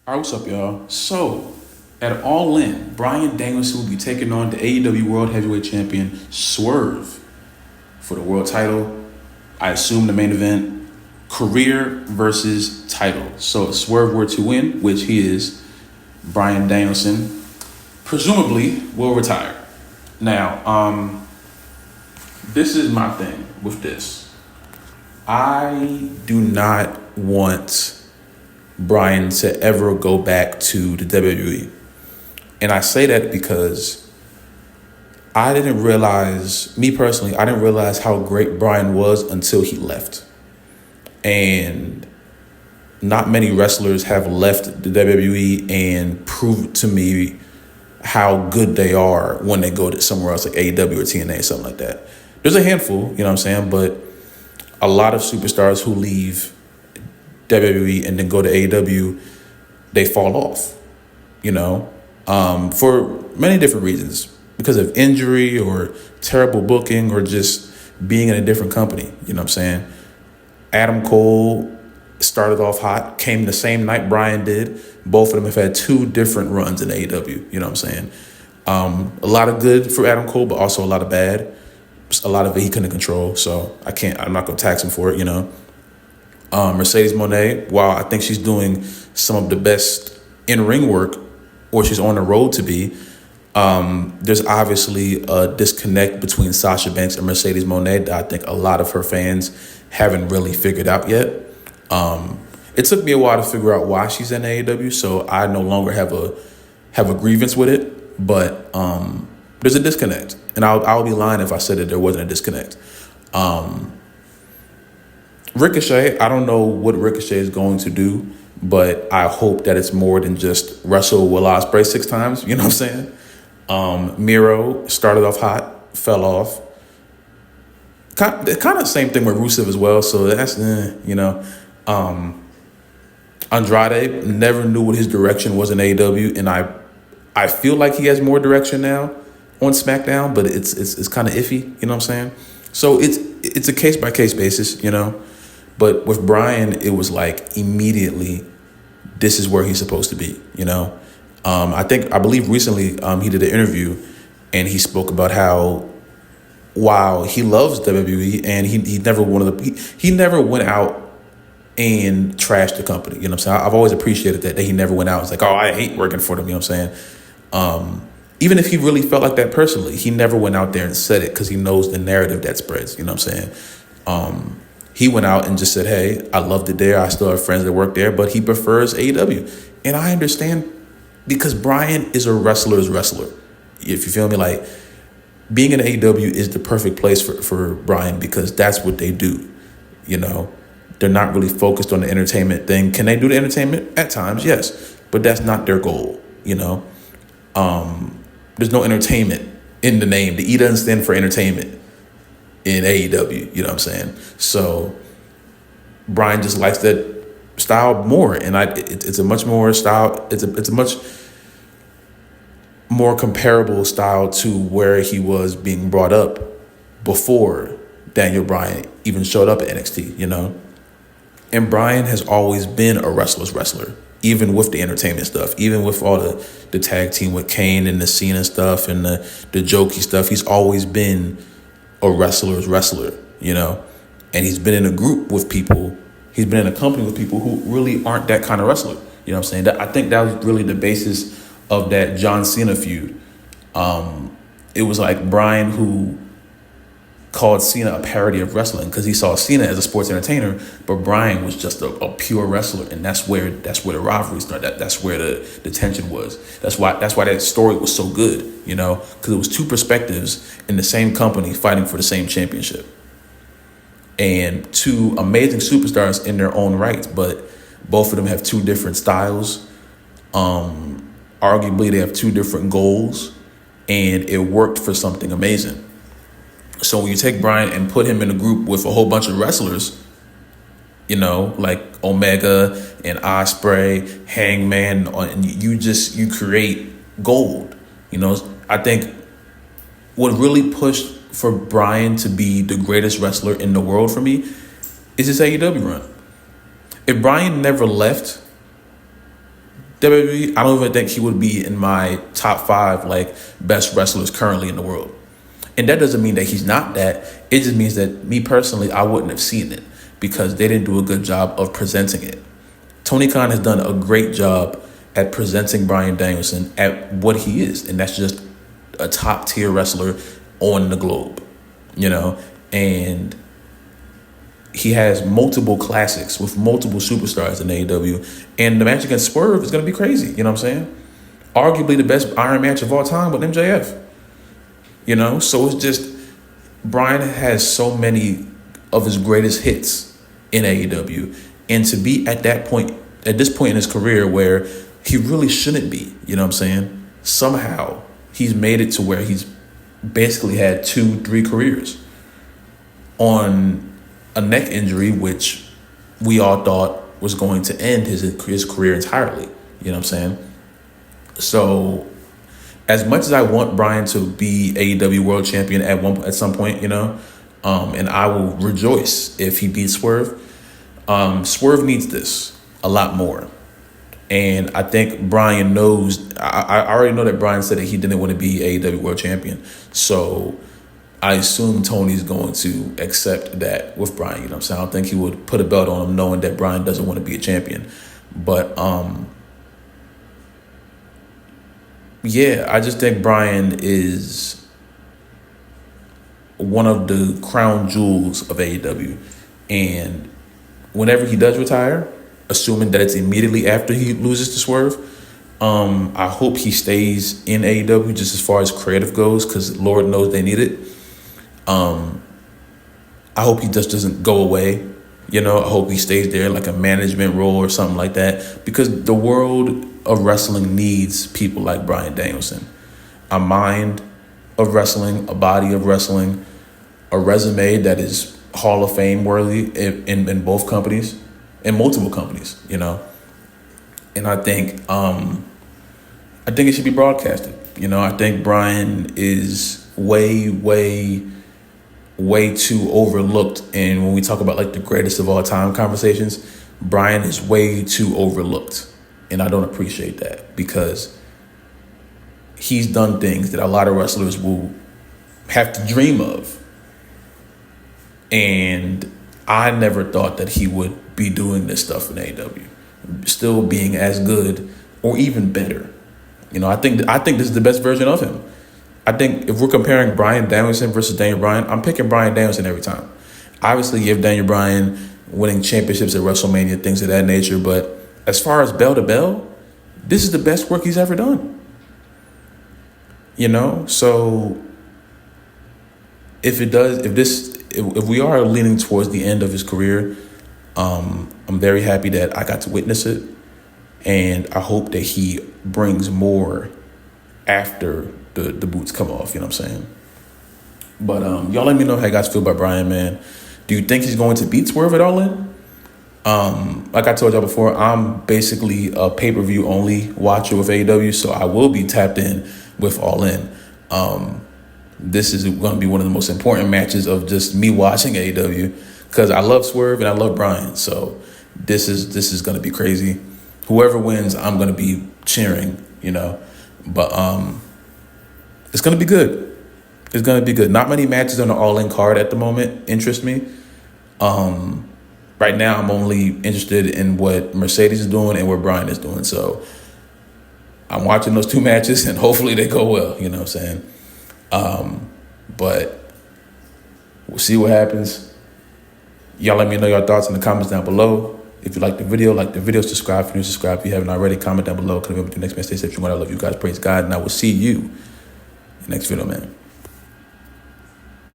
All right, what's up, y'all? So, at All In, Bryan Danielson will be taking on the AEW World Heavyweight Champion Swerve for the world title. I assume the main event, career versus title. So, if Swerve were to win, which he is, Bryan Danielson presumably will retire. Now, this is my thing with this. I do not want Bryan to ever go back to the WWE. And I say that because I didn't realize, me personally, I didn't realize how great Bryan was until he left. And not many wrestlers have left the WWE and proved to me how good they are when they go to somewhere else like AEW or TNA or something like that. There's a handful, you know what I'm saying? But a lot of superstars who leave WWE and then go to AEW, they fall off, for many different reasons, because of injury or terrible booking or just being in a different company. You know what I'm saying? Adam Cole started off hot, came the same night Bryan did. Both of them have had two different runs in AEW. You know what I'm saying? A lot of good for Adam Cole, but also a lot of bad. A lot of it he couldn't control, so I'm not gonna tax him for it, Mercedes Moné, while I think she's doing some of the best in-ring work, or she's on the road to be, there's obviously a disconnect between Sasha Banks and Mercedes Moné that I think a lot of her fans haven't really figured out yet. It took me a while to figure out why she's in AEW, so I no longer have a grievance with it, but there's a disconnect, and I'll be lying if I said that there wasn't a disconnect. Ricochet, I don't know what Ricochet is going to do, but I hope that it's more than just wrestle Will Ospreay 6 times. You know what I'm saying? Miro started off hot, fell off. Kind of same thing with Rusev as well. So that's, Andrade, never knew what his direction was in AEW, and I feel like he has more direction now on SmackDown, but it's kind of iffy. You know what I'm saying? So it's a case by case basis, But with Bryan, it was like immediately, this is where he's supposed to be, I believe recently he did an interview and he spoke about how, while he loves WWE and he never went out and trashed the company, you know what I'm saying? I've always appreciated that he never went out. It's like, oh, I hate working for them, you know what I'm saying? Even if he really felt like that personally, he never went out there and said it because he knows the narrative that spreads, you know what I'm saying? He went out and just said, hey, I loved it there. I still have friends that work there, but he prefers AEW. And I understand, because Bryan is a wrestler's wrestler. If you feel me, like, being in AEW is the perfect place for Bryan, because that's what they do. They're not really focused on the entertainment thing. Can they do the entertainment? At times, yes, but that's not their goal. There's no entertainment in the name. The E doesn't stand for entertainment in AEW, you know what I'm saying? So Bryan just likes that style more, and it's a much more style. It's a much more comparable style to where he was being brought up before Daniel Bryan even showed up at NXT, And Bryan has always been a wrestler's wrestler, even with the entertainment stuff, even with all the tag team with Kane and the Cena stuff and the jokey stuff. He's always been a wrestler's wrestler, and he's been in a group with people. He's been in a company with people who really aren't that kind of wrestler. You know what I'm saying? I think that was really the basis of that John Cena feud. It was like Bryan who called Cena a parody of wrestling because he saw Cena as a sports entertainer, but Bryan was just a pure wrestler, and that's where the rivalry started. That's where the tension was. That's why that story was so good, because it was two perspectives in the same company fighting for the same championship, and two amazing superstars in their own right, but both of them have two different styles. Arguably, they have two different goals, and it worked for something amazing. So when you take Bryan and put him in a group with a whole bunch of wrestlers, like Omega and Ospreay, Hangman, and you create gold. I think what really pushed for Bryan to be the greatest wrestler in the world for me is his AEW run. If Bryan never left, WWE, I don't even think he would be in my top 5 like best wrestlers currently in the world. And that doesn't mean that he's not that. It just means that me personally, I wouldn't have seen it because they didn't do a good job of presenting it. Tony Khan has done a great job at presenting Bryan Danielson at what he is, and that's just a top tier wrestler on the globe, you know, and he has multiple classics with multiple superstars in AEW, and the match against Swerve is going to be crazy. You know what I'm saying? Arguably the best Iron match of all time with MJF. You know, so it's just Bryan has so many of his greatest hits in AEW, and to be at this point in his career where he really shouldn't be. You know what I'm saying? Somehow he's made it to where he's basically had 2-3 careers on a neck injury, which we all thought was going to end his career entirely. You know what I'm saying? So as much as I want Bryan to be AEW World Champion at some point, you know, and I will rejoice if he beats Swerve. Swerve needs this a lot more. And I think Bryan knows, I already know that Bryan said that he didn't want to be AEW World Champion. So I assume Tony's going to accept that with Bryan. You know what I'm saying? I don't think he would put a belt on him knowing that Bryan doesn't want to be a champion. But yeah, I just think Bryan is one of the crown jewels of AEW. And whenever he does retire, assuming that it's immediately after he loses to Swerve, I hope he stays in AEW just as far as creative goes, because Lord knows they need it. I hope he just doesn't go away. You know, I hope he stays there like a management role or something like that, because the world of wrestling needs people like Bryan Danielson. A mind of wrestling, a body of wrestling, a resume that is Hall of Fame worthy in both companies, in multiple companies, you know. And I think it should be broadcasted. You know, I think Bryan is way too overlooked. And when we talk about like the greatest of all time conversations, Bryan is way too overlooked. And I don't appreciate that, because he's done things that a lot of wrestlers will have to dream of. And I never thought that he would be doing this stuff in AEW, still being as good or even better. You know, I think this is the best version of him. I think if we're comparing Bryan Danielson versus Daniel Bryan, I'm picking Bryan Danielson every time. Obviously, you have Daniel Bryan winning championships at WrestleMania, things of that nature. But as far as bell to bell, this is the best work he's ever done. You know, so if we are leaning towards the end of his career, I'm very happy that I got to witness it, and I hope that he brings more after the boots come off. You know what I'm saying? But y'all let me know how you guys feel about Bryan, man. Do you think he's going to beat Swerve at All In? Like I told y'all before, I'm basically a pay-per-view only watcher with AEW, so I will be tapped in with All In. This is going to be one of the most important matches of just me watching AEW, because I love Swerve and I love Bryan. So this is going to be crazy. Whoever wins, I'm going to be cheering, you know. But it's going to be good. It's going to be good. Not many matches on the All In card at the moment interest me. Right now, I'm only interested in what Mercedes is doing and what Bryan is doing. So I'm watching those 2 matches, and hopefully they go well. You know what I'm saying? But we'll see what happens. Y'all let me know your thoughts in the comments down below. If you like the video, subscribe. If you're new, subscribe. If you haven't already, comment down below. Can we have the next man? Stay safe. I love you guys. Praise God. And I will see you in the next video, man.